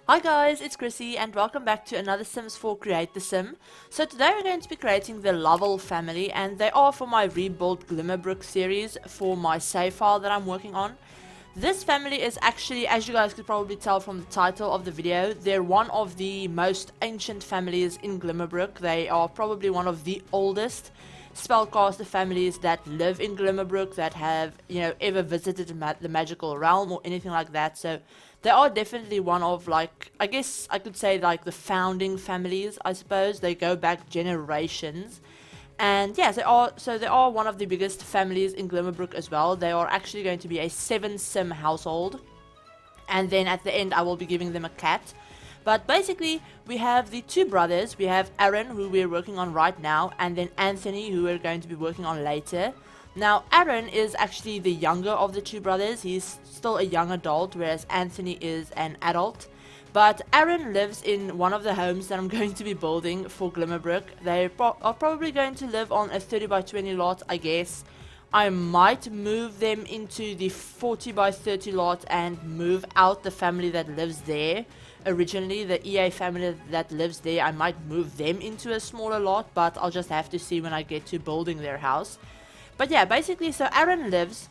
Hi guys, it's Chrissie and welcome back to another Sims 4 Create the Sim. So today we're going to be creating the Lovell family, and they are for my Rebuild Glimmerbrook series for my save file that I'm working on. This family is actually, as you guys could probably tell from the title of the video, they're one of the most ancient families in Glimmerbrook. They are probably one of the oldest spellcaster families that live in Glimmerbrook, that have, ever visited the magical realm or anything like that. So they are definitely one of, like, I guess I could say, like, the founding families, I suppose. They go back generations. And yes, they are one of the biggest families in Glimmerbrook as well. They are actually going to be a 7 sim household. And then at the end I will be giving them a cat. But basically, we have the two brothers. We have Aaron, who we're working on right now, and then Anthony, who we're going to be working on later. Now, Aaron is actually the younger of the two brothers. He's still a young adult, whereas Anthony is an adult. But Aaron lives in one of the homes that I'm going to be building for Glimmerbrook. They are probably going to live on a 30 by 20 lot, I guess. I might move them into the 40 by 30 lot and move out the family that lives there. Originally, the EA family that lives there, I might move them into a smaller lot, but I'll just have to see when I get to building their house. But yeah, basically, so Aaron lives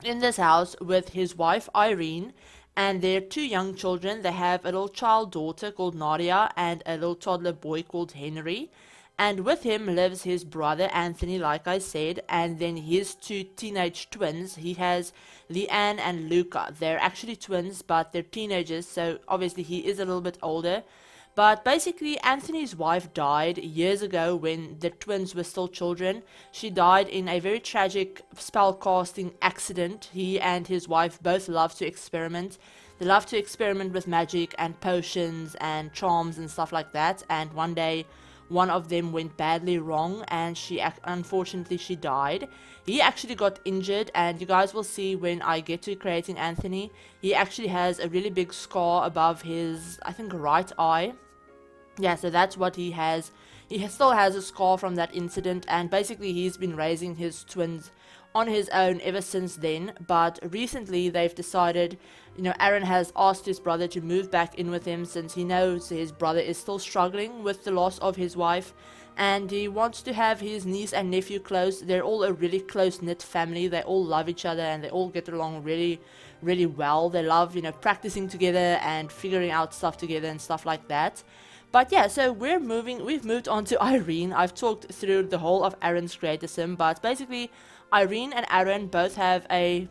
in this house with his wife Irene and their two young children. They have a little child daughter called Nuria and a little toddler boy called Henry. And with him lives his brother Anthony, like I said, and then his two teenage twins. He has Leanne and Luca. They're actually twins, but they're teenagers, so obviously he is a little bit older. But basically, Anthony's wife died years ago when the twins were still children. She died in a very tragic spellcasting accident. He and his wife both love to experiment. They love to experiment with magic and potions and charms and stuff like that. And one day, one of them went badly wrong, and unfortunately she died. He actually got injured, and you guys will see when I get to creating Anthony. He actually has a really big scar above his, I think, right eye. Yeah, so that's what he has. Still has a scar from that incident, and basically he's been raising his twins on his own ever since then. But recently they've decided, Aaron has asked his brother to move back in with him, since he knows his brother is still struggling with the loss of his wife, and he wants to have his niece and nephew close. They're all a really close-knit family. They all love each other and they all get along really, really well. They love, practicing together and figuring out stuff together and stuff like that. But yeah, so we've moved on to Irene. I've talked through the whole of Aaron's Create a Sim, but basically Irene and Aaron both have a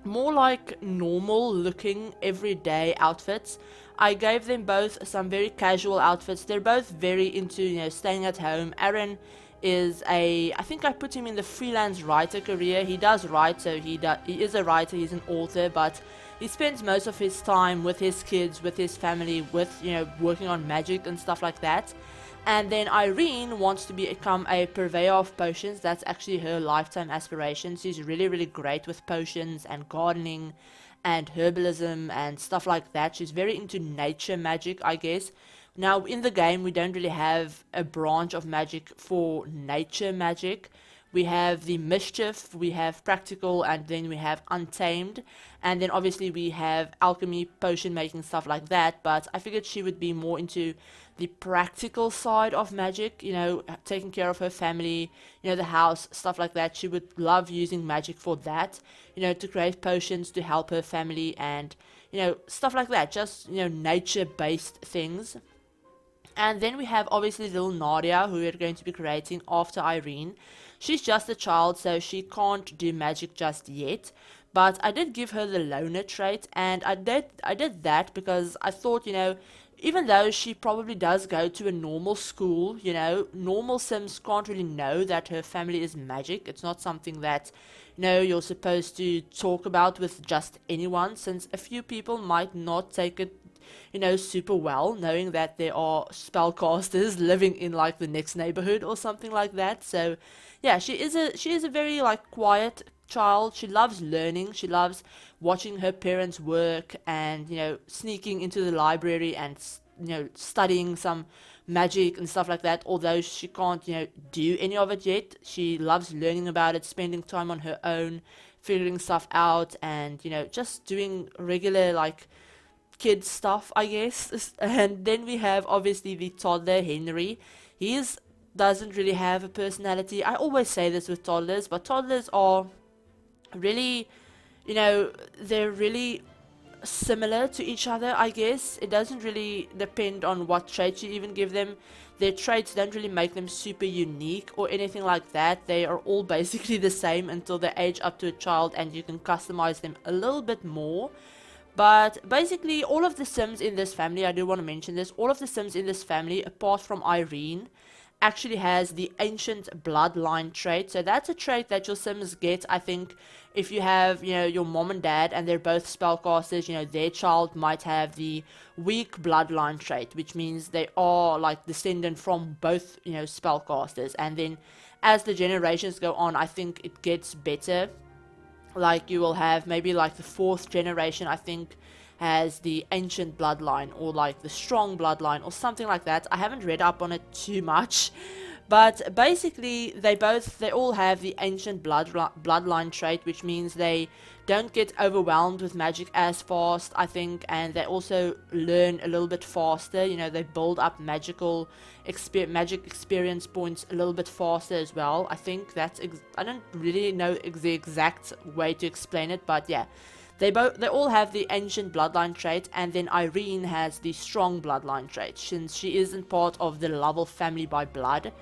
more like normal looking everyday outfits. I gave them both some very casual outfits. They're both very into, staying at home. Aaron is I think I put him in the freelance writer career. He does write, so he is a writer, he's an author, but he spends most of his time with his kids, with his family, with, working on magic and stuff like that. And then Irene wants to become a purveyor of potions. That's actually her lifetime aspiration. She's really, really great with potions and gardening and herbalism and stuff like that. She's very into nature magic, I guess. Now, in the game, we don't really have a branch of magic for nature magic. We have the mischief, we have practical, and then we have untamed. And then obviously we have alchemy, potion making, stuff like that. But I figured she would be more into the practical side of magic, taking care of her family, the house, stuff like that. She would love using magic for that, to create potions to help her family and, stuff like that. Just, nature-based things. And then we have obviously little Nadia, who we're going to be creating after Irene. She's just a child, so she can't do magic just yet. But I did give her the loner trait, and I did that because I thought, even though she probably does go to a normal school, normal Sims can't really know that her family is magic. It's not something that, you're supposed to talk about with just anyone, since a few people might not take it, super well, knowing that there are spellcasters living in like the next neighborhood or something like that. So yeah, she is a very like quiet child. She loves learning. She loves watching her parents work and, sneaking into the library and, studying some magic and stuff like that. Although she can't, do any of it yet, she loves learning about it, spending time on her own, figuring stuff out, and, just doing regular, like, kid stuff, I guess. And then we have obviously the toddler Henry. Doesn't really have a personality. I always say this with toddlers, but toddlers are really, they're really similar to each other, I guess. It doesn't really depend on what traits you even give them. Their traits don't really make them super unique or anything like that. They are all basically the same until they age up to a child, and you can customize them a little bit more. But basically, all of the Sims in this family, I do want to mention this, all of the Sims in this family, apart from Irene, actually has the ancient bloodline trait. So that's a trait that your Sims get, I think, if you have, your mom and dad and they're both spellcasters, their child might have the weak bloodline trait, which means they are like descendant from both, spellcasters. And then as the generations go on, I think it gets better. Like you will have maybe like the 4th generation, I think, has the ancient bloodline or like the strong bloodline or something like that. I haven't read up on it too much, but basically they all have the ancient bloodline trait, which means they don't get overwhelmed with magic as fast, I think, and they also learn a little bit faster. They build up magic experience points a little bit faster as well. I think I don't really know the exact way to explain it, but yeah. They all have the ancient bloodline trait, and then Irene has the strong bloodline trait, since she isn't part of the Lovell family by blood,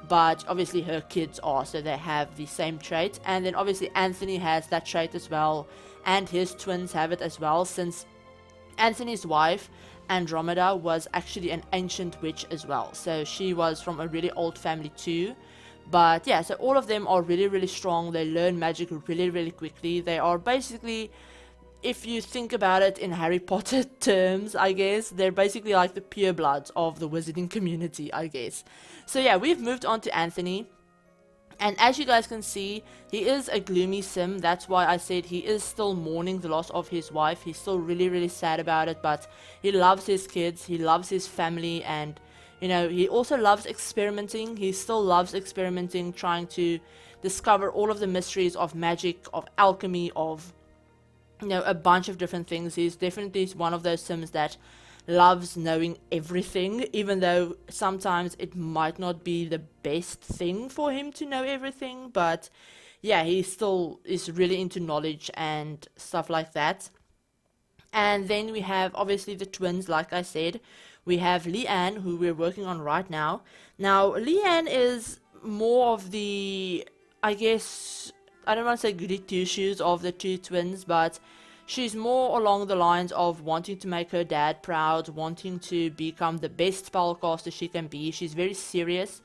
but obviously her kids are, so they have the same trait. And then obviously Anthony has that trait as well, and his twins have it as well, since Anthony's wife, Andromeda, was actually an ancient witch as well, so she was from a really old family too. But yeah, so all of them are really, really strong. They learn magic really, really quickly. They are basically, if you think about it in Harry Potter terms, I guess, they're basically like the purebloods of the wizarding community, I guess. So yeah, we've moved on to Anthony. And as you guys can see, he is a gloomy Sim. That's why I said he is still mourning the loss of his wife. He's still really, really sad about it, but he loves his kids, he loves his family, and, he also loves experimenting. He still loves experimenting, trying to discover all of the mysteries of magic, of alchemy, of a bunch of different things. He's definitely one of those Sims that loves knowing everything, even though sometimes it might not be the best thing for him to know everything. But yeah, he still is really into knowledge and stuff like that. And then we have obviously the twins, like I said. We have Leanne, who we're working on right now. Now, Leanne is more of the, I guess, I don't want to say goody two-shoes of the two twins, but she's more along the lines of wanting to make her dad proud, wanting to become the best spellcaster she can be. She's very serious.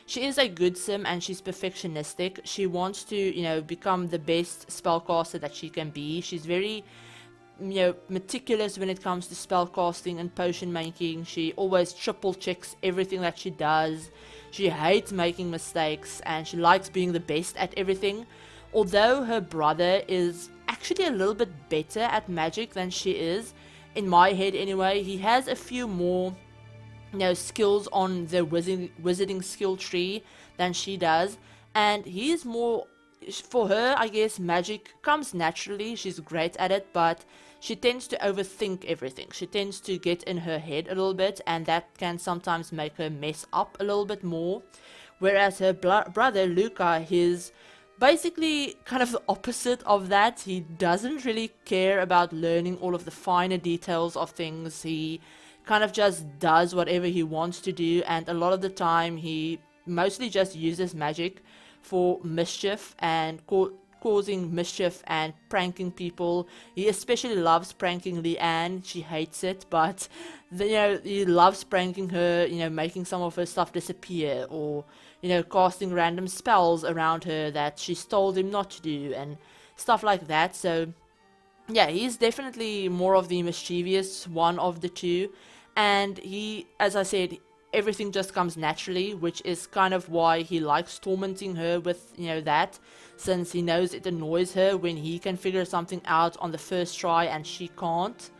She is a good Sim, and she's perfectionistic. She wants to, become the best spellcaster that she can be. She's very, meticulous when it comes to spellcasting and potion making. She always triple checks everything that she does. She hates making mistakes, and she likes being the best at everything. Although her brother is actually a little bit better at magic than she is, in my head anyway. He has a few more, skills on the wizarding skill tree than she does, and he's more, for her, I guess, magic comes naturally. She's great at it, but she tends to overthink everything. She tends to get in her head a little bit, and that can sometimes make her mess up a little bit more. Whereas her brother, Luca, he's basically kind of the opposite of that. He doesn't really care about learning all of the finer details of things. He kind of just does whatever he wants to do, and a lot of the time he mostly just uses magic for mischief and causing mischief and pranking people. He especially loves pranking Leanne. She hates it, but he loves pranking her, making some of her stuff disappear, or casting random spells around her that she's told him not to do and stuff like that. So yeah, he's definitely more of the mischievous one of the two, and he, as I said, everything just comes naturally, which is kind of why he likes tormenting her with, that, since he knows it annoys her when he can figure something out on the first try and she can't.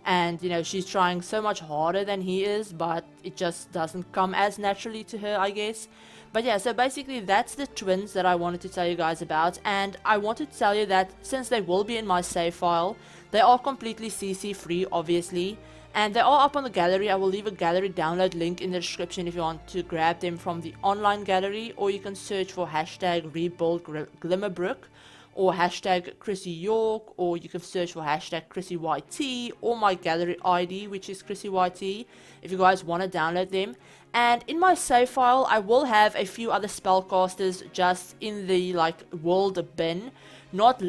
And, she's trying so much harder than he is, but it just doesn't come as naturally to her, I guess. But yeah, so basically that's the twins that I wanted to tell you guys about, and I wanted to tell you that since they will be in my save file, They are completely CC free, obviously, and they are up on the gallery. I will leave a gallery download link in the description if you want to grab them from the online gallery, or you can search for hashtag rebuild Glimmerbrook or hashtag ChrissieYork, or you can search for hashtag ChrissieYT or my gallery ID, which is ChrissieYT, if you guys want to download them. And in my save file, I will have a few other spellcasters just in the world bin, not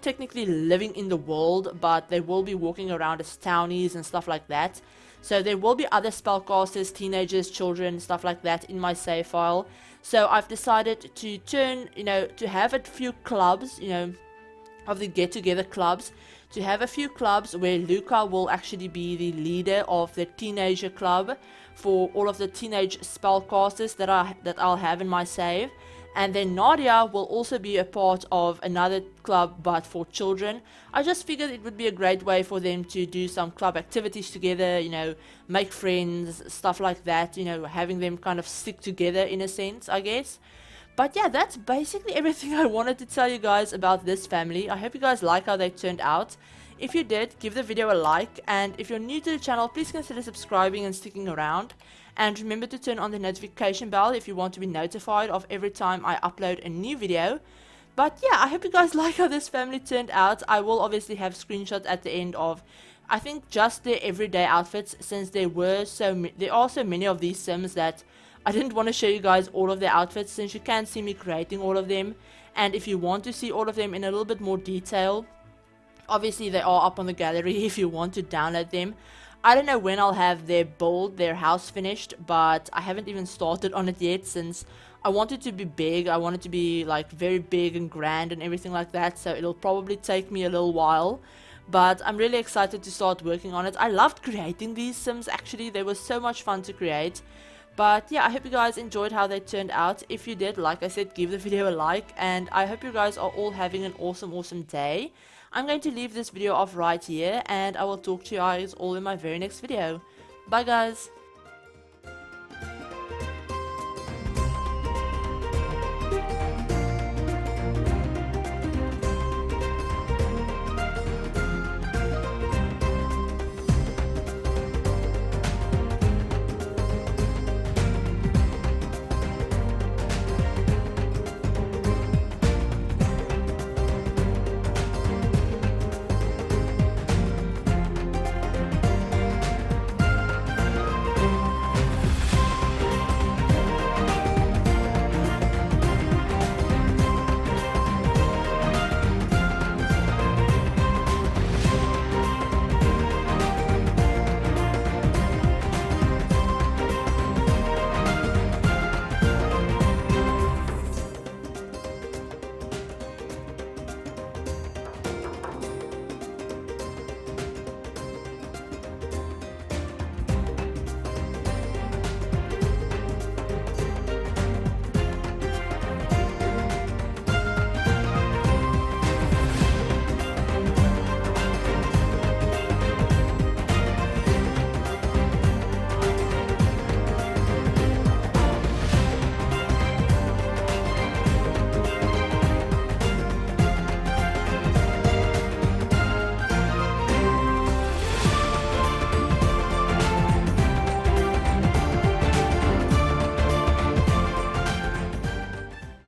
technically living in the world, but they will be walking around as townies and stuff like that. So there will be other spellcasters, teenagers, children, stuff like that in my save file. So I've decided to to have a few clubs, of the get-together clubs, to have a few clubs where Luca will actually be the leader of the teenager club for all of the teenage spellcasters that I'll have in my save. And then Nuria will also be a part of another club, but for children. I just figured it would be a great way for them to do some club activities together, make friends, stuff like that, having them kind of stick together in a sense, I guess. But yeah, that's basically everything I wanted to tell you guys about this family. I hope you guys like how they turned out. If you did, give the video a like, and if you're new to the channel, please consider subscribing and sticking around. And remember to turn on the notification bell if you want to be notified of every time I upload a new video. But yeah, I hope you guys like how this family turned out. I will obviously have screenshots at the end of, I think, just their everyday outfits, since there are so many of these Sims that I didn't want to show you guys all of their outfits, since you can see me creating all of them. And if you want to see all of them in a little bit more detail, obviously they are up on the gallery if you want to download them. I don't know when I'll have their house finished, but I haven't even started on it yet, since I want it to be big. I want it to be very big and grand and everything like that, so it'll probably take me a little while. But I'm really excited to start working on it. I loved creating these Sims, actually. They were so much fun to create. But yeah, I hope you guys enjoyed how they turned out. If you did, like I said, give the video a like, and I hope you guys are all having an awesome day. I'm going to leave this video off right here, and I will talk to you guys all in my very next video. Bye guys!